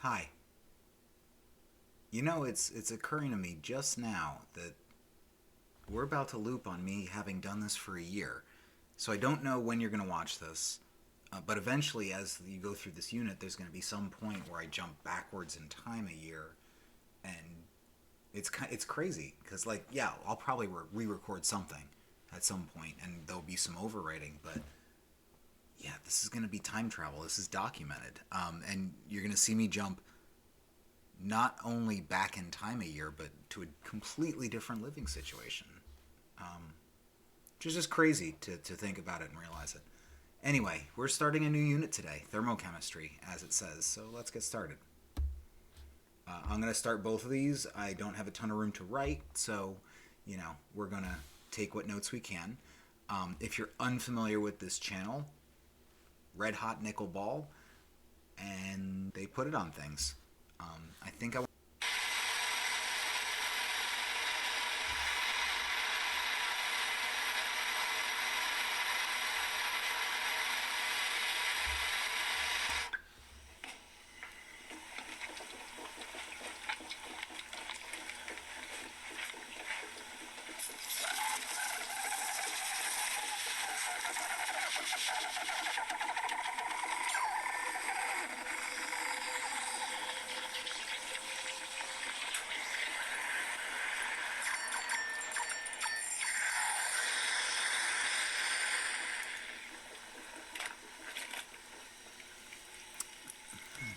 Hi. You know, it's occurring to me just now that we're about to loop on me having done this for a year. So I don't know when you're going to watch this, but eventually, as you go through this unit, there's going to be some point where I jump backwards in time a year, and it's crazy because yeah, I'll probably re-record something at some point, and there'll be some overwriting, but yeah, this is going to be time travel. This is documented, and you're going to see me jump not only back in time a year, but to a completely different living situation. Which is just crazy to think about it and realize it. Anyway, we're starting a new unit today, thermochemistry, as it says, so let's get started. I'm going to start both of these. I don't have a ton of room to write, so, we're going to take what notes we can. If you're unfamiliar with this channel, red hot nickel ball, and they put it on things. I think I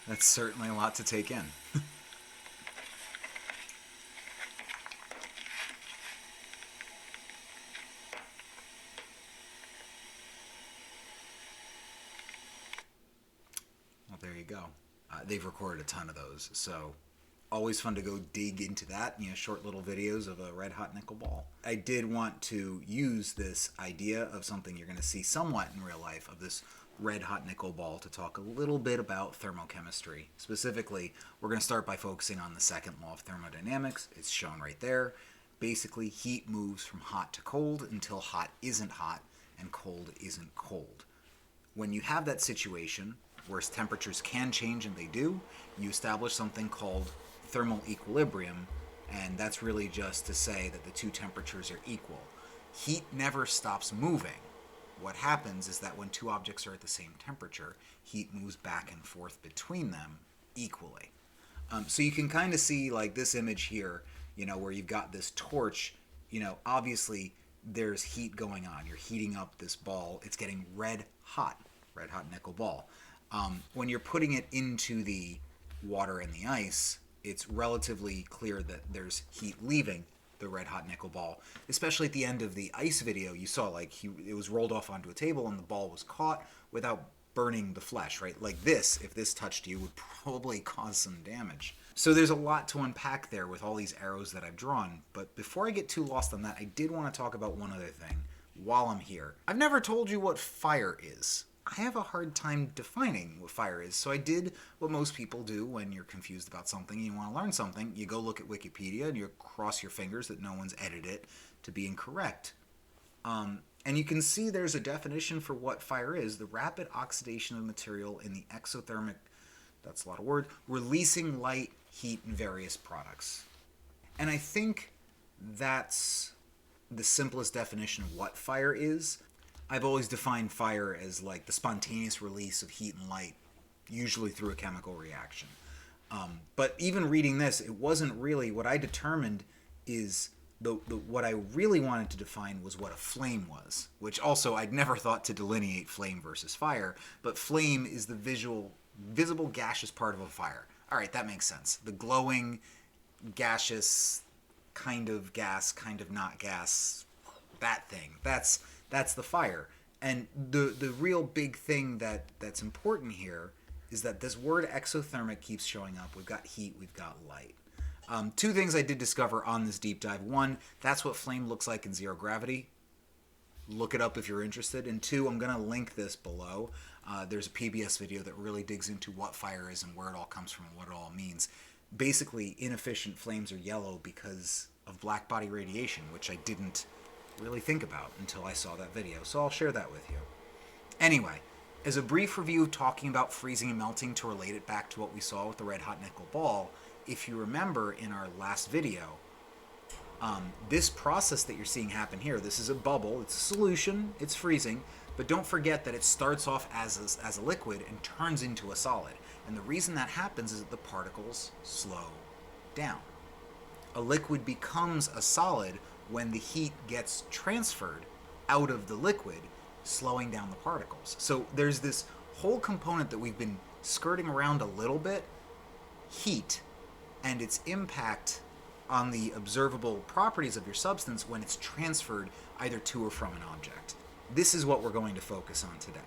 That's certainly a lot to take in. Well, there you go. They've recorded a ton of those, so always fun to go dig into that. Short little videos of a red hot nickel ball. I did want to use this idea of something you're going to see somewhat in real life of this red hot nickel ball to talk a little bit about thermochemistry. Specifically, we're going to start by focusing on the second law of thermodynamics. It's shown right there. Basically, heat moves from hot to cold until hot isn't hot and cold isn't cold. When you have that situation where temperatures can change, and they do, you establish something called thermal equilibrium, and that's really just to say that the two temperatures are equal. Heat never stops moving. What happens is that when two objects are at the same temperature, heat moves back and forth between them equally. So you can kind of see like this image here, where you've got this torch, obviously there's heat going on. You're heating up this ball. It's getting red hot nickel ball. When you're putting it into the water and the ice, it's relatively clear that there's heat leaving the red hot nickel ball. Especially at the end of the ice video, you saw it was rolled off onto a table and the ball was caught without burning the flesh, right? Like this, if this touched you, would probably cause some damage. So there's a lot to unpack there with all these arrows that I've drawn. But before I get too lost on that, I did want to talk about one other thing while I'm here. I've never told you what fire is. I have a hard time defining what fire is, so I did what most people do when you're confused about something and you want to learn something. You go look at Wikipedia and you cross your fingers that no one's edited it to be incorrect. And you can see there's a definition for what fire is: the rapid oxidation of material in the exothermic, that's a lot of word, releasing light, heat, and various products. And I think that's the simplest definition of what fire is. I've always defined fire as like the spontaneous release of heat and light, usually through a chemical reaction. But even reading this, it wasn't really what I determined is what I really wanted to define was what a flame was, which also I'd never thought to delineate flame versus fire, but flame is the visible gaseous part of a fire. All right, that makes sense. The glowing, gaseous, kind of gas, kind of not gas, that thing. That's the fire. And the real big thing that's important here is that this word exothermic keeps showing up. We've got heat, we've got light. Two things I did discover on this deep dive. One, that's what flame looks like in zero gravity. Look it up if you're interested. And two, I'm going to link this below. There's a PBS video that really digs into what fire is and where it all comes from and what it all means. Basically, inefficient flames are yellow because of black body radiation, which I didn't really think about until I saw that video. So I'll share that with you. Anyway, As a brief review talking about freezing and melting to relate it back to what we saw with the red hot nickel ball, if you remember in our last video, this process that you're seeing happen here, this is a bubble, it's a solution, it's freezing, but don't forget that it starts off as a liquid and turns into a solid. And the reason that happens is that the particles slow down. A liquid becomes a solid when the heat gets transferred out of the liquid, slowing down the particles. So there's this whole component that we've been skirting around a little bit, heat, and its impact on the observable properties of your substance when it's transferred either to or from an object. This is what we're going to focus on today.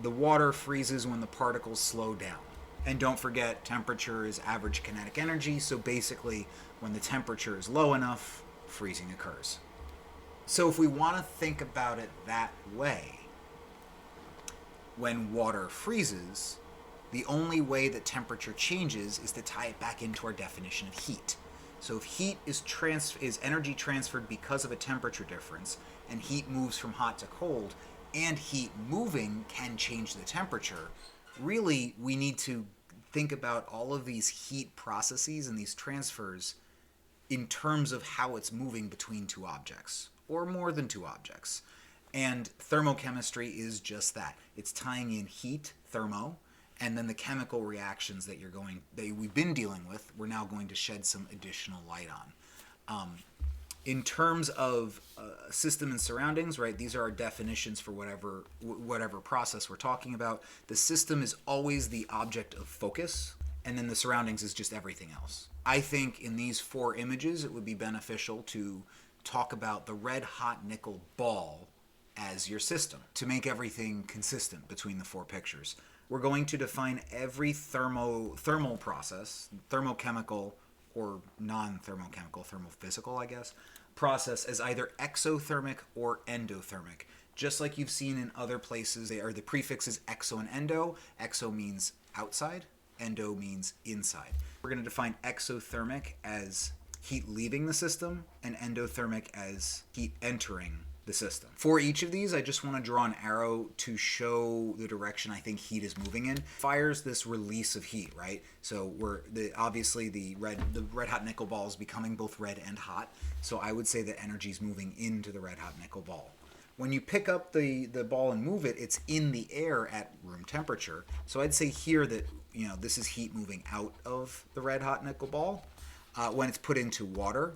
The water freezes when the particles slow down. And don't forget, temperature is average kinetic energy, so basically when the temperature is low enough, freezing occurs. So if we want to think about it that way, when water freezes, the only way that temperature changes is to tie it back into our definition of heat. So if heat is energy transferred because of a temperature difference, and heat moves from hot to cold, and heat moving can change the temperature, really we need to think about all of these heat processes and these transfers in terms of how it's moving between two objects, or more than two objects. And thermochemistry is just that. It's tying in heat, thermo, and then the chemical reactions that we've been dealing with, we're now going to shed some additional light on. In terms of system and surroundings, right, these are our definitions for whatever process we're talking about. The system is always the object of focus, and then the surroundings is just everything else. I think in these four images, it would be beneficial to talk about the red hot nickel ball as your system to make everything consistent between the four pictures. We're going to define every thermal process, thermochemical or non-thermochemical, thermophysical, I guess, process as either exothermic or endothermic. Just like you've seen in other places, the prefixes exo and endo. Exo means outside, endo means inside. We're going to define exothermic as heat leaving the system and endothermic as heat entering the system. For each of these, I just want to draw an arrow to show the direction I think heat is moving in. Fires this release of heat, right? So obviously the red hot nickel ball is becoming both red and hot. So I would say that energy is moving into the red hot nickel ball. When you pick up the ball and move it, it's in the air at room temperature. So I'd say here that this is heat moving out of the red hot nickel ball. When it's put into water,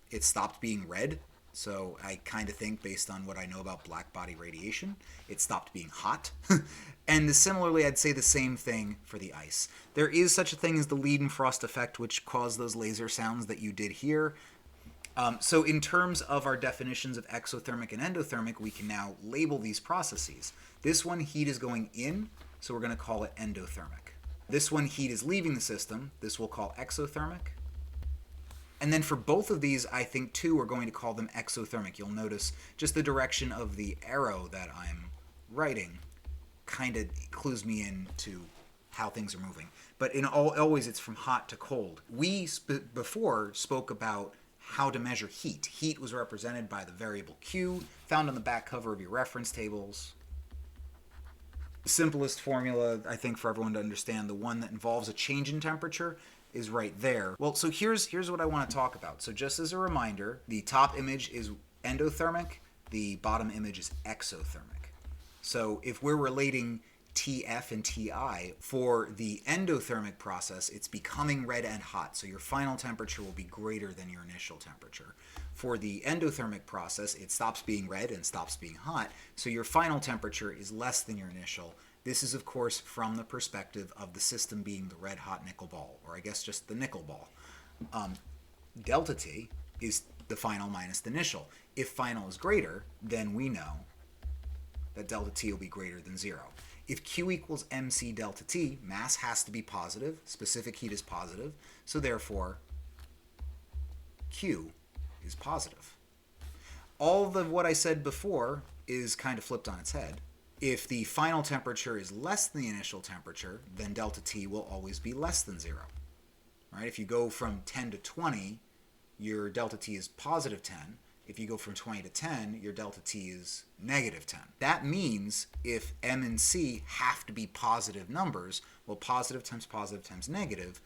it stopped being red. So I kind of think, based on what I know about black body radiation, it stopped being hot. And similarly, I'd say the same thing for the ice. There is such a thing as the Leidenfrost effect, which caused those laser sounds that you did hear. So in terms of our definitions of exothermic and endothermic, we can now label these processes. This one, heat is going in, so we're going to call it endothermic. This one, heat is leaving the system. This we'll call exothermic. And then for both of these, I think, too, we're going to call them exothermic. You'll notice just the direction of the arrow that I'm writing kind of clues me into how things are moving. But always it's from hot to cold. We before spoke about how to measure heat. Heat was represented by the variable Q, found on the back cover of your reference tables. The simplest formula, I think, for everyone to understand, the one that involves a change in temperature, is right there. Well, so here's what I want to talk about. So just as a reminder, the top image is endothermic, the bottom image is exothermic. So if we're relating TF and TI, for the endothermic process, it's becoming red and hot, so your final temperature will be greater than your initial temperature. For the endothermic process, it stops being red and stops being hot, so your final temperature is less than your initial. This is, of course, from the perspective of the system being the red hot nickel ball, or I guess just the nickel ball. Delta T is the final minus the initial. If final is greater, then we know that delta T will be greater than 0. If Q equals mc delta T, mass has to be positive, specific heat is positive, so therefore Q is positive. All of what I said before is kind of flipped on its head. If the final temperature is less than the initial temperature, then delta T will always be less than 0. Right? If you go from 10 to 20, your delta T is positive 10. If you go from 20 to 10, your delta T is negative 10. That means if M and C have to be positive numbers, well, positive times negative,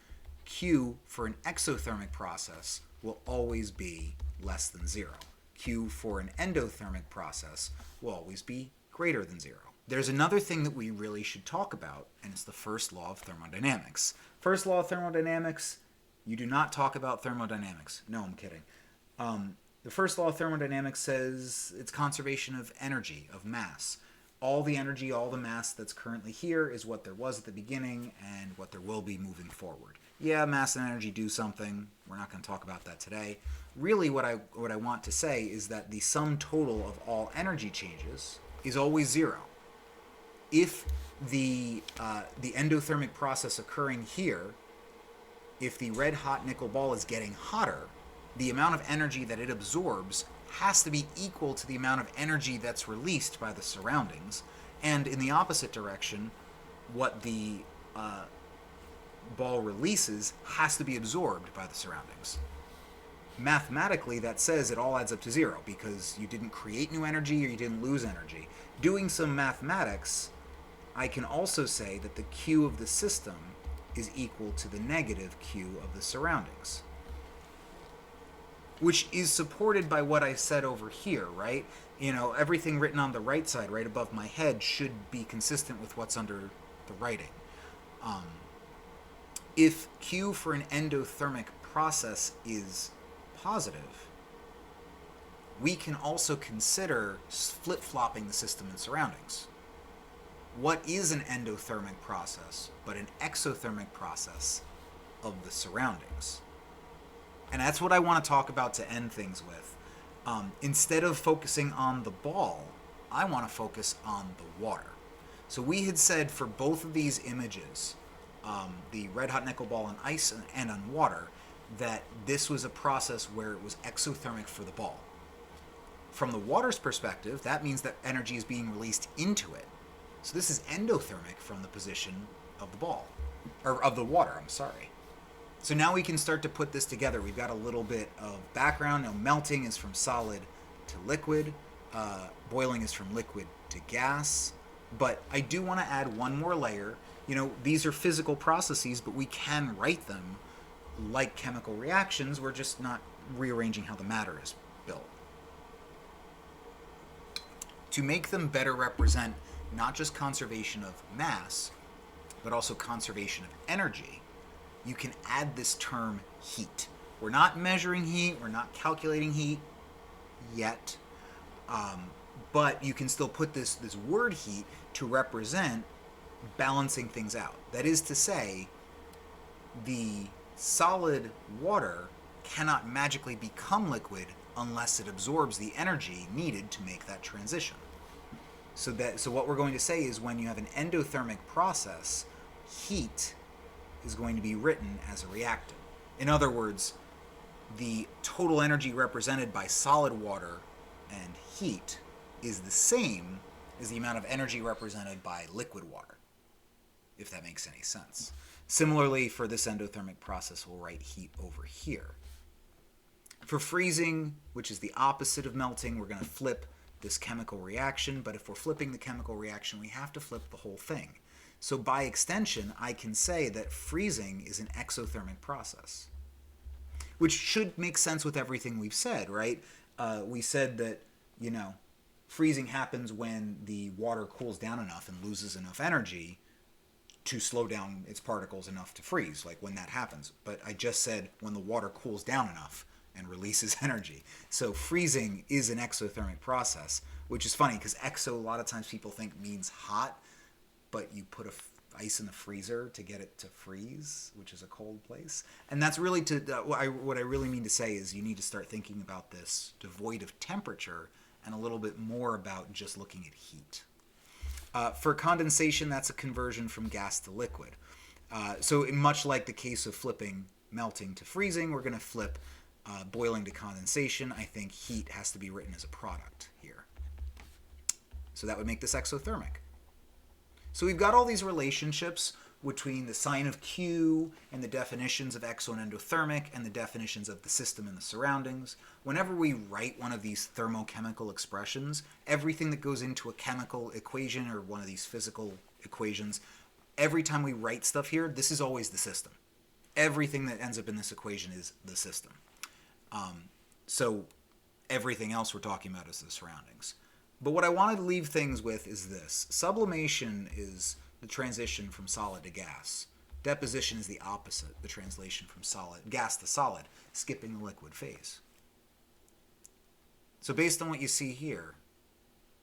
Q for an exothermic process will always be less than 0. Q for an endothermic process will always be greater than 0. There's another thing that we really should talk about, and it's the first law of thermodynamics. First law of thermodynamics, you do not talk about thermodynamics. No, I'm kidding. The first law of thermodynamics says it's conservation of energy, of mass. All the energy, all the mass that's currently here is what there was at the beginning and what there will be moving forward. Yeah, mass and energy do something. We're not going to talk about that today. Really what I want to say is that the sum total of all energy changes is always 0. If the endothermic process occurring here, if the red hot nickel ball is getting hotter, the amount of energy that it absorbs has to be equal to the amount of energy that's released by the surroundings. And in the opposite direction, what the ball releases has to be absorbed by the surroundings. Mathematically, that says it all adds up to 0 because you didn't create new energy or you didn't lose energy. Doing some mathematics, I can also say that the Q of the system is equal to the negative Q of the surroundings, which is supported by what I said over here, right? You know, everything written on the right side, right above my head, should be consistent with what's under the writing. If Q for an endothermic process is positive, we can also consider flip-flopping the system and surroundings. What is an endothermic process but an exothermic process of the surroundings? And that's what I want to talk about to end things with. Instead of focusing on the ball, I want to focus on the water. So we had said for both of these images, the red hot nickel ball on ice and on water, that this was a process where it was exothermic for the ball. From the water's perspective, that means that energy is being released into it. So this is endothermic from the position of the ball, or of the water, I'm sorry. So now we can start to put this together. We've got a little bit of background. Now melting is from solid to liquid. Boiling is from liquid to gas. But I do want to add one more layer. You know, these are physical processes, but we can write them like chemical reactions. We're just not rearranging how the matter is built. To make them better represent not just conservation of mass, but also conservation of energy, you can add this term heat. We're not measuring heat, we're not calculating heat yet, but you can still put this word heat to represent balancing things out. That is to say, the solid water cannot magically become liquid unless it absorbs the energy needed to make that transition. So what we're going to say is when you have an endothermic process, heat is going to be written as a reactant. In other words, the total energy represented by solid water and heat is the same as the amount of energy represented by liquid water, if that makes any sense. Similarly, for this endothermic process, we'll write heat over here. For freezing, which is the opposite of melting, we're going to flip this chemical reaction, but if we're flipping the chemical reaction, we have to flip the whole thing. So by extension, I can say that freezing is an exothermic process, which should make sense with everything we've said, right? We said that, you know, freezing happens when the water cools down enough and loses enough energy to slow down its particles enough to freeze, like when that happens. But I just said when the water cools down enough and releases energy. So freezing is an exothermic process, which is funny because exo, a lot of times people think means hot, but you put ice in the freezer to get it to freeze, which is a cold place. And that's really what I really mean to say is you need to start thinking about this devoid of temperature and a little bit more about just looking at heat. For condensation, that's a conversion from gas to liquid. So much like the case of flipping melting to freezing, we're going to flip boiling to condensation. I think heat has to be written as a product here. So that would make this exothermic. So we've got all these relationships between the sign of Q and the definitions of exo and endothermic and the definitions of the system and the surroundings. Whenever we write one of these thermochemical expressions, everything that goes into a chemical equation or one of these physical equations, every time we write stuff here, this is always the system. Everything that ends up in this equation is the system. So everything else we're talking about is the surroundings. But what I wanted to leave things with is this. Sublimation is the transition from solid to gas. Deposition is the opposite, the translation from gas to solid, skipping the liquid phase. So based on what you see here,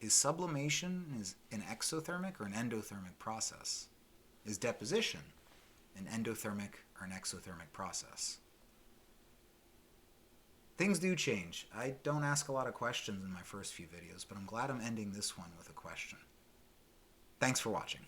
is sublimation an exothermic or an endothermic process? Is deposition an endothermic or an exothermic process? Things do change. I don't ask a lot of questions in my first few videos, but I'm glad I'm ending this one with a question. Thanks for watching.